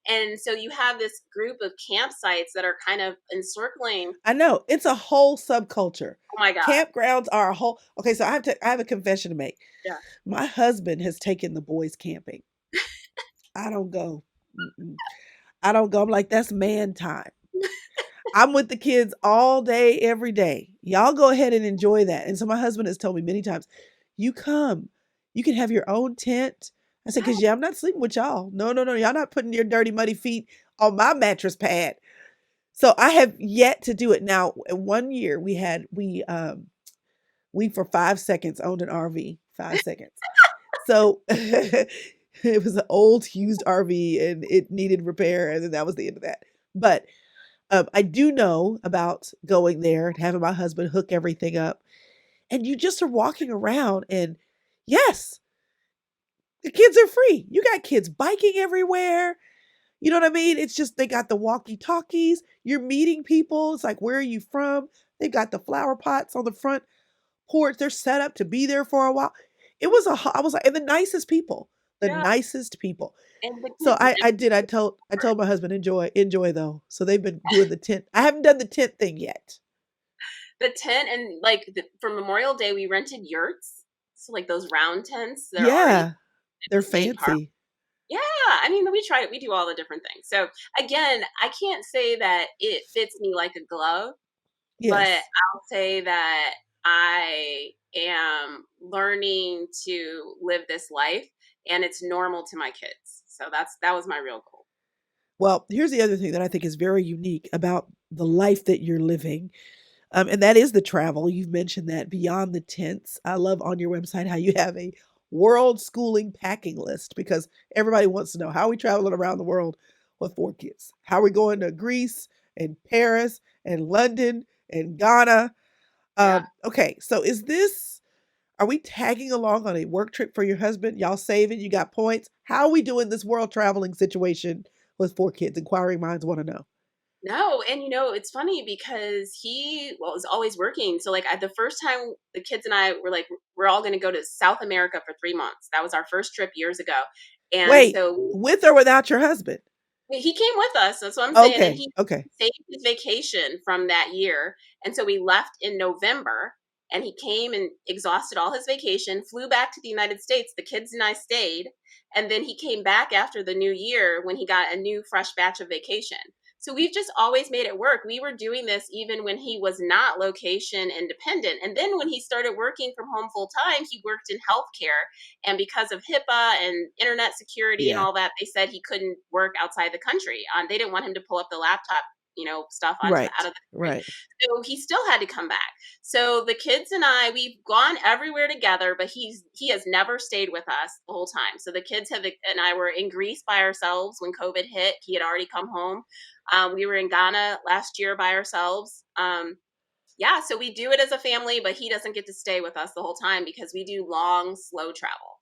Yeah. And so you have this group of campsites that are kind of encircling. I know. It's a whole subculture. Oh my God. Campgrounds are a whole. Okay, so I have a confession to make. Yeah. My husband has taken the boys camping. I don't go. Mm-mm. I don't go. I'm like, that's man time. I'm with the kids all day, every day. Y'all go ahead and enjoy that. And so my husband has told me many times, you come, you can have your own tent. I said, because yeah, I'm not sleeping with y'all. No, no, no. Y'all not putting your dirty, muddy feet on my mattress pad. So I have yet to do it. Now, one year we for 5 seconds owned an RV. 5 seconds. So it was an old used RV and it needed repair, and then that was the end of that. But I do know about going there and having my husband hook everything up. And you just are walking around, and yes, the kids are free. You got kids biking everywhere. You know what I mean? It's just they got the walkie-talkies. You're meeting people. It's like, where are you from? They've got the flower pots on the front porch. They're set up to be there for a while. I was like, and the nicest people, the Yeah. nicest people. And the So kids I told my husband, enjoy though. So they've been doing the tent. I haven't done the tent thing yet. the tent and like for Memorial Day, we rented yurts. So like those round tents, they're already at Yeah, they're the state park. fancy. Yeah, I mean, we try it. We do all the different things. So again, I can't say that it fits me like a glove, but Yes. I'll say that I am learning to live this life, and it's normal to my kids. So that was my real goal. Well, here's the other thing that I think is very unique about the life that you're living. And that is the travel. You've mentioned that beyond the tents. I love on your website how you have a world schooling packing list because everybody wants to know how are we traveling around the world with 4 kids? How are we going to Greece and Paris and London and Ghana? Yeah. Okay, so are we tagging along on a work trip for your husband? Y'all saving? You got points? How are we doing this world traveling situation with 4 kids? Inquiring minds want to know. No, and it's funny because was always working. So like the first time the kids and I were like, we're all going to go to South America for 3 months. That was our first trip years ago. And Wait, so with or without your husband? he came with us. That's what I'm saying. And Okay, he okay. saved his vacation from that year. And so we left in November and he came and exhausted all his vacation, flew back to the United States. The kids and I stayed. And then he came back after the new year when he got a new fresh batch of vacation. So we've just always made it work. We were doing this even when he was not location independent. And then when he started working from home full time, he worked in healthcare, and because of HIPAA and internet security and Yeah, all that, they said he couldn't work outside the country. They didn't want him to pull up the laptop, stuff out right, of the country. right. So he still had to come back. So the kids and I, we've gone everywhere together, but he has never stayed with us the whole time. So the kids and I were in Greece by ourselves when COVID hit. He had already come home. We were in Ghana last year by ourselves. Yeah, so we do it as a family, but he doesn't get to stay with us the whole time because we do long, slow travel.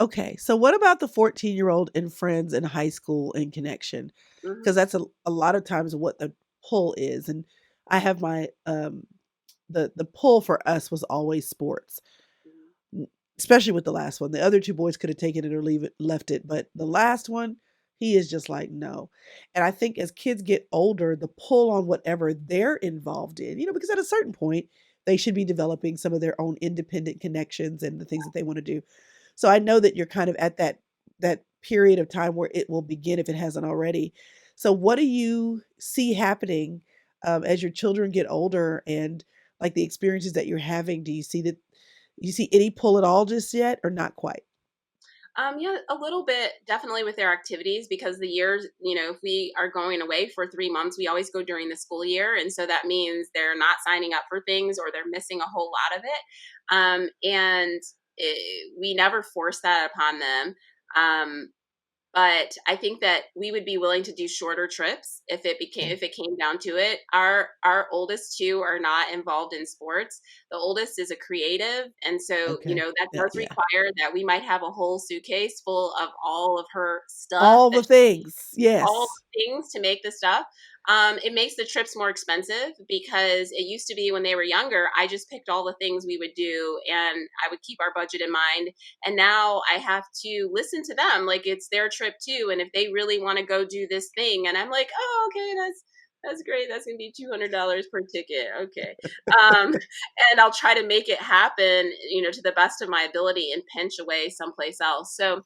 Okay, so what about the 14-year-old and friends in high school and connection? Hmm. Because that's a lot of times what the pull is. And I have my the pull for us was always sports. N Especially with the last one. The other 2 boys could have taken it or left it, but the last one, he is just like, "No." And I think as kids get older, the pull on whatever they're involved in, because at a certain point, they should be developing some of their own independent connections and the things that they wanna do. So I know that you're kind of at that period of time where it will begin if it hasn't already. So what do you see happening, as your children get older and, like, the experiences that you're having? Do you see any pull at all just yet or not quite? Yeah, a little bit definitely with their activities because the years, if we are going away for 3 months, we always go during the school year. And so that means they're not signing up for things or they're missing a whole lot of it. We never force that upon them. Um, but I think that we would be willing to do shorter trips Okay. if it came down to it. Our oldest two are not involved in sports. The oldest is a creative, and so Okay. that Yeah, does yeah. require that we might have a whole suitcase full of all of her stuff All that the things. all Yes. the things to make the stuff. It makes the trips more expensive because it used to be when they were younger, I just picked all the things we would do and I would keep our budget in mind. And now I have to listen to them like it's their trip too. And if they really want to go do this thing, and I'm like, oh, okay, that's great. That's gonna be $200 per ticket. Okay. Um, and I'll try to make it happen, to the best of my ability and pinch away someplace else. So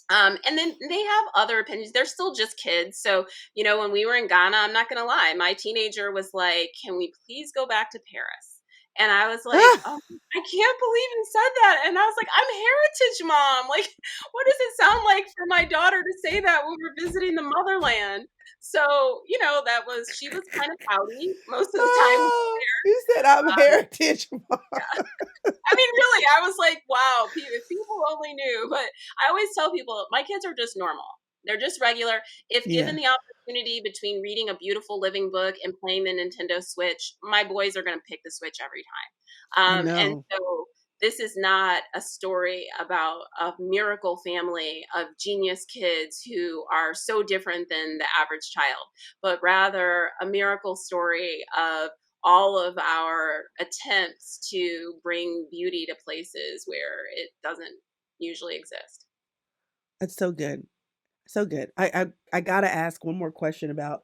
and then they have other opinions. They're still just kids. So, when we were in Ghana, I'm not going to lie, my teenager was like, can we please go back to Paris? And I was like, Ah! oh, I can't believe you said that. And I was like, I'm heritage mom. Like, what does it sound like for my daughter to say that when we're visiting the motherland? So, she was kind of pouty most of the time. Oh, you said I'm Um, heritage mom. I mean, really, I was like, wow, if people only knew. But I always tell people, my kids are just normal. They're just regular. If given Yeah, the opportunity between reading a beautiful living book and playing the Nintendo Switch, my boys are going to pick the Switch every I time. And know. so this is not a story about a miracle family of genius kids who are so different than the average child, but rather a miracle story of all of our attempts to bring beauty to places where it doesn't usually exist. That's so good. So good. I gotta ask one more question about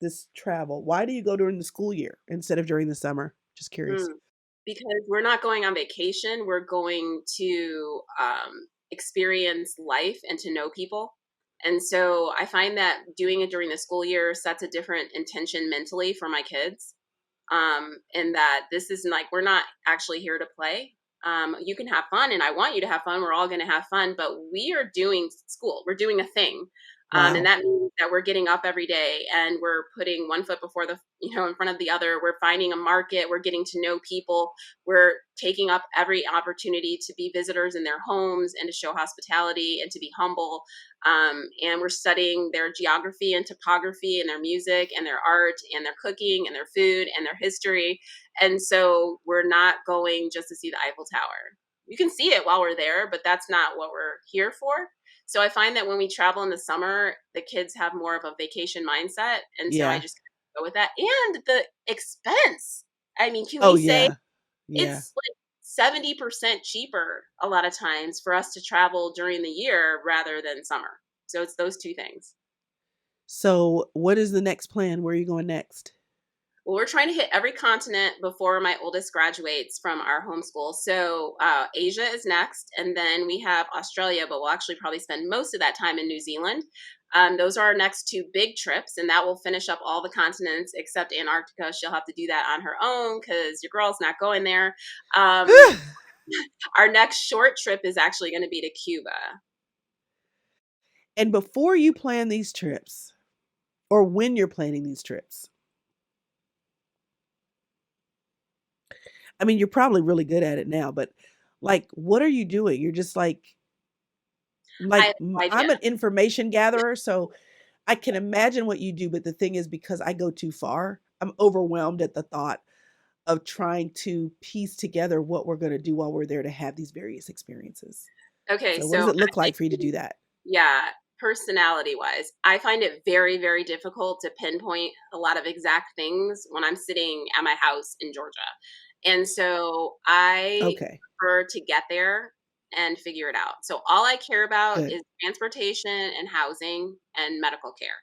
this travel. Why do you go during the school year instead of during the summer? Just curious. Mm. Because we're not going on vacation, we're going to experience life and to know people. And so I find that doing it during the school year sets a different intention mentally for my kids. And that this isn't like we're not actually here to play. You can have fun, and I want you to have fun. We're all going to have fun, but we are doing school. We're doing a thing. And Wow. that means that we're getting up every day and we're putting one foot before the, in front of the other. We're finding a market. We're getting to know people. We're taking up every opportunity to be visitors in their homes and to show hospitality and to be humble. And we're studying their geography and topography and their music and their art and their cooking and their food and their history. And so we're not going just to see the Eiffel Tower. You can see it while we're there, but that's not what we're here for. So I find that when we travel in the summer, the kids have more of a vacation mindset. And so I Yeah. just go with that. And the expense. I mean, can Oh, we say yeah. Yeah. it's like 70% cheaper a lot of times for us to travel during the year rather than summer. So it's those two things. So, what is the next plan? Where are you going next? Well, we're trying to hit every continent before my oldest graduates from our homeschool. So Asia is next, and then we have Australia, but we'll actually probably spend most of that time in New Zealand. Those are our next two big trips, and that will finish up all the continents except Antarctica. She'll have to do that on her own because your girl's not going there. Um, our next short trip is actually going to be to Cuba. And before you plan these trips, or when you're planning these trips, I mean, you're probably really good at it now, but like, what are you doing? You're just I have no idea. I'm an information gatherer, so I can imagine what you do. But the thing is, because I go too far, I'm overwhelmed at the thought of trying to piece together what we're going to do while we're there to have these various experiences. Okay, So, what does so it look like for you to do that? yeah, personality wise, I find it very, very difficult to pinpoint a lot of exact things when I'm sitting at my house in Georgia. And so I Okay, prefer to get there and figure it out. So all I care about good. is transportation and housing and medical care,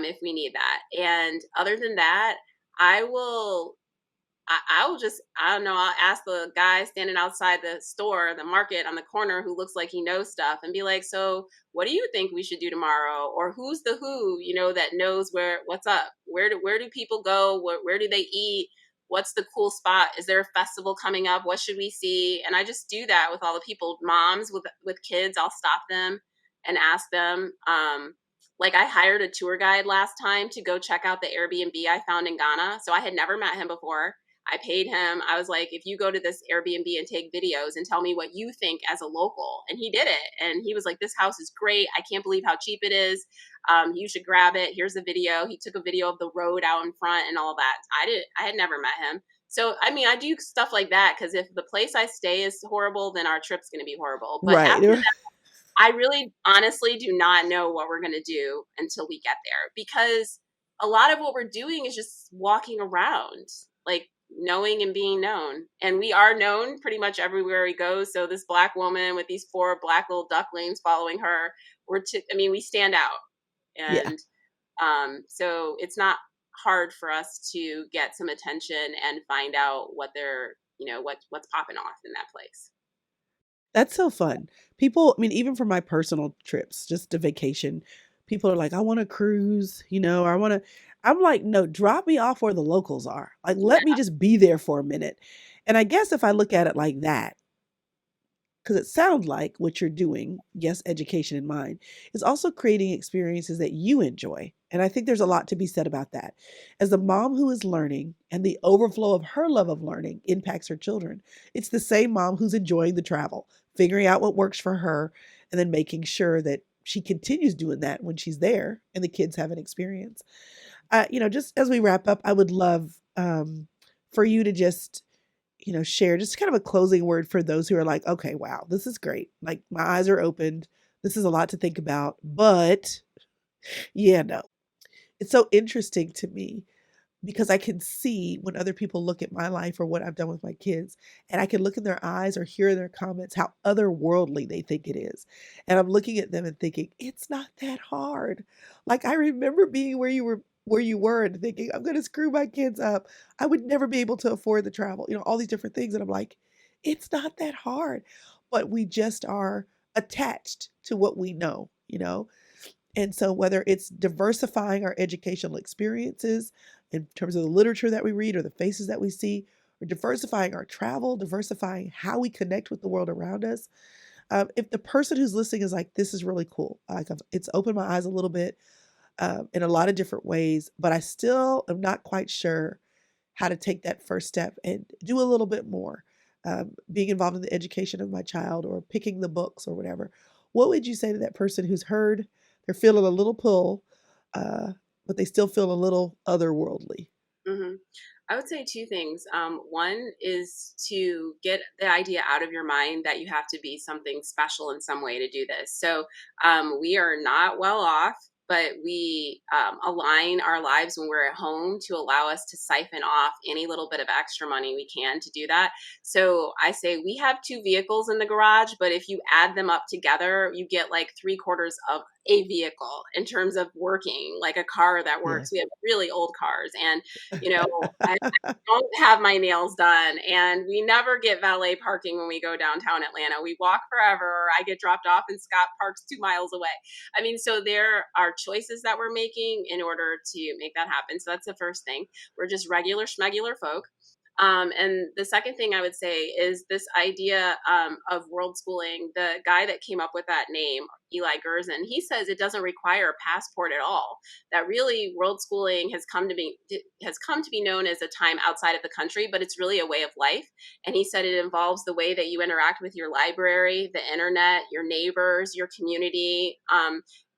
if we need that. And other than that, I will I will just, I don't know, I'll ask the guy standing outside the store, the market on the corner who looks like he knows stuff and be like, so what do you think we should do tomorrow? Or who's the who, that knows what's up? Where do people go? Where do they eat? What's the cool spot? Is there a festival coming up? What should we see? And I just do that with all the people, moms with kids. I'll stop them and ask them. Like I hired a tour guide last time to go check out the Airbnb I found in Ghana. So I had never met him before. I paid him. I was like, if you go to this Airbnb and take videos and tell me what you think as a local. And he did it. And he was like, this house is great. I can't believe how cheap it is. You should grab it. Here's the video. He took a video of the road out in front and all that. I had never met him. So, I mean, I do stuff like that because if the place I stay is horrible, then our trip's going to be horrible. But Right. after that, I really honestly do not know what we're going to do until we get there because a lot of what we're doing is just walking around. Like, knowing and being known. And we are known pretty much everywhere we go. So this black woman with these four black little ducklings following her, we stand out. Yeah. And so it's not hard for us to get some attention and find out what they're, what's popping off in that place. That's so fun. People, I mean, even for my personal trips, just to vacation, people are like, I want to cruise, or I want to. I'm like, no, drop me off where the locals are. Like, let me just be there for a minute. And I guess if I look at it like that, because it sounds like what you're doing, yes, education in mind, is also creating experiences that you enjoy. And I think there's a lot to be said about that. As a mom who is learning and the overflow of her love of learning impacts her children, it's the same mom who's enjoying the travel, figuring out what works for her, and then making sure that she continues doing that when she's there and the kids have an experience. Just as we wrap up, I would love for you to just share just kind of a closing word for those who are like, okay, wow, this is great. Like my eyes are opened. This is a lot to think about, but yeah, no. It's so interesting to me because I can see when other people look at my life or what I've done with my kids, and I can look in their eyes or hear in their comments how otherworldly they think it is. And I'm looking at them and thinking, it's not that hard. Like I remember being where you were and thinking, I'm going to screw my kids up. I would never be able to afford the travel, all these different things. And I'm like, it's not that hard. But we just are attached to what we know. And so, whether it's diversifying our educational experiences in terms of the literature that we read or the faces that we see, or diversifying our travel, diversifying how we connect with the world around us, if the person who's listening is like, this is really cool, like it's opened my eyes a little bit in a lot of different ways, but I still am not quite sure how to take that first step and do a little bit more, being involved in the education of my child or picking the books or whatever. What would you say to that person who's heard, they're feeling a little pull, but they still feel a little otherworldly? Hmm. I would say two things. One is to get the idea out of your mind that you have to be something special in some way to do this. So we are not well off, but we align our lives when we're at home to allow us to siphon off any little bit of extra money we can to do that. So I say we have two vehicles in the garage, but if you add them up together, you get like three-quarters of a vehicle in terms of working, like a car that Yeah. works. We have really old cars, and I don't have my nails done, and we never get valet parking when we go downtown Atlanta. We walk forever, or I get dropped off and Scott parks 2 miles away. I mean, so there are choices that we're making in order to make that happen. So that's the first thing. We're just regular schmegular folk. And the second thing I would say is this idea of world schooling. The guy that came up with that name, Eli Gerson, he says it doesn't require a passport at all. That really world schooling has come to be known as a time outside of the country, but it's really a way of life. And he said it involves the way that you interact with your library, the internet, your neighbors, your community,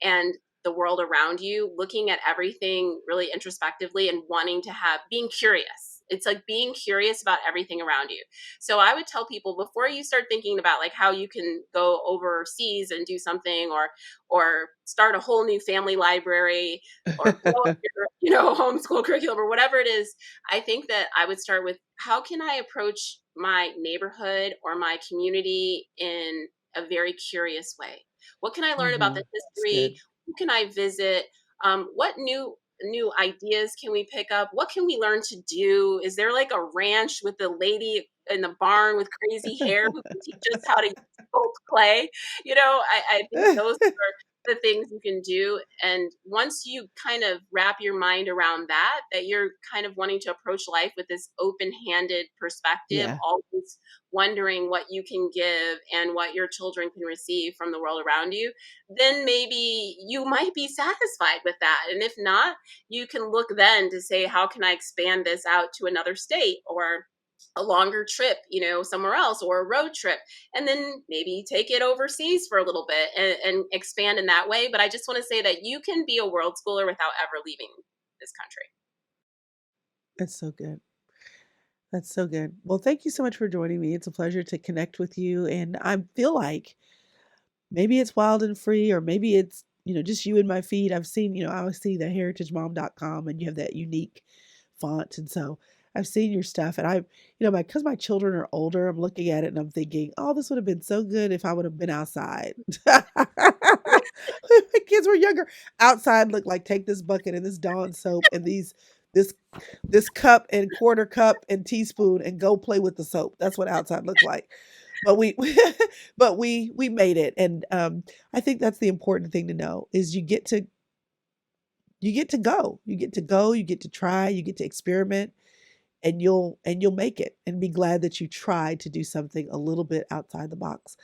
and the world around you, looking at everything really introspectively and being curious. It's like being curious about everything around you. So I would tell people, before you start thinking about like how you can go overseas and do something, or start a whole new family library, or blow up your, homeschool curriculum or whatever it is, I think that I would start with, how can I approach my neighborhood or my community in a very curious way? What can I learn about the That's history? good. Who can I visit? What new ideas can we pick up? What can we learn to do? Is there like a ranch with the lady in the barn with crazy hair who can teach us how to sculpt clay? I think those are the things you can do. And once you kind of wrap your mind around that you're kind of wanting to approach life with this open-handed perspective, Yeah. always wondering what you can give and what your children can receive from the world around you, then maybe you might be satisfied with that. And if not, you can look then to say, how can I expand this out to another state, or a longer trip, somewhere else, or a road trip, and then maybe take it overseas for a little bit and expand in that way. But I just want to say that you can be a world schooler without ever leaving this country. That's so good. That's so good. Well, thank you so much for joining me. It's a pleasure to connect with you. And I feel like maybe it's wild and free, or maybe it's, just you in my feed. I've seen, I always see the heritagemom.com, and you have that unique font. And so I've seen your stuff, and because my children are older, I'm looking at it and I'm thinking, oh, this would have been so good if I would have been outside. My kids were younger. Outside looked like, take this bucket and this Dawn soap and this this cup and quarter cup and teaspoon and go play with the soap. That's what outside looked like. But we but we made it. And I think that's the important thing to know, is you get to go. You get to go, you get to try, you get to experiment, and you'll make it, and be glad that you tried to do something a little bit outside the box.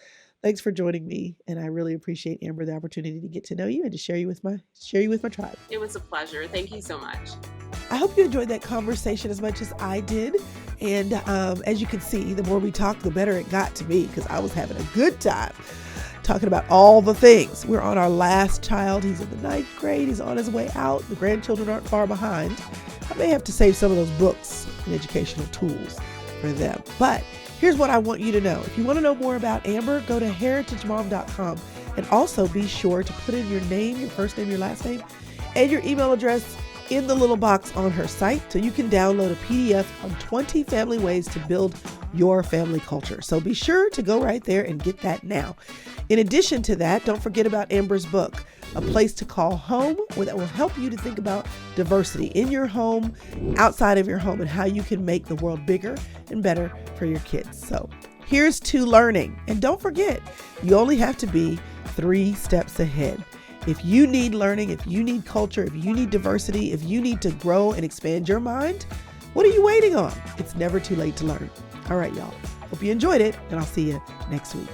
Thanks for joining me, and I really appreciate, Amber, the opportunity to get to know you and to share you with my tribe. It was a pleasure. Thank you so much. I hope you enjoyed that conversation as much as I did. And as you can see, the more we talked, the better it got to me, because I was having a good time talking about all the things. We're on our last child. He's in the 9th grade. He's on his way out. The grandchildren aren't far behind. I may have to save some of those books and educational tools for them. But here's what I want you to know. If you want to know more about Amber, go to heritagemom.com, and also be sure to put in your name, your first name, your last name, and your email address in the little box on her site, so you can download a PDF on 20 family ways to build your family culture. So be sure to go right there and get that now. In addition to that, don't forget about Amber's book, A Place to Call Home, where that will help you to think about diversity in your home, outside of your home, and how you can make the world bigger and better for your kids. So here's to learning. And don't forget, you only have to be 3 steps ahead. If you need learning, if you need culture, if you need diversity, if you need to grow and expand your mind, what are you waiting on? It's never too late to learn. All right, y'all. Hope you enjoyed it, and I'll see you next week.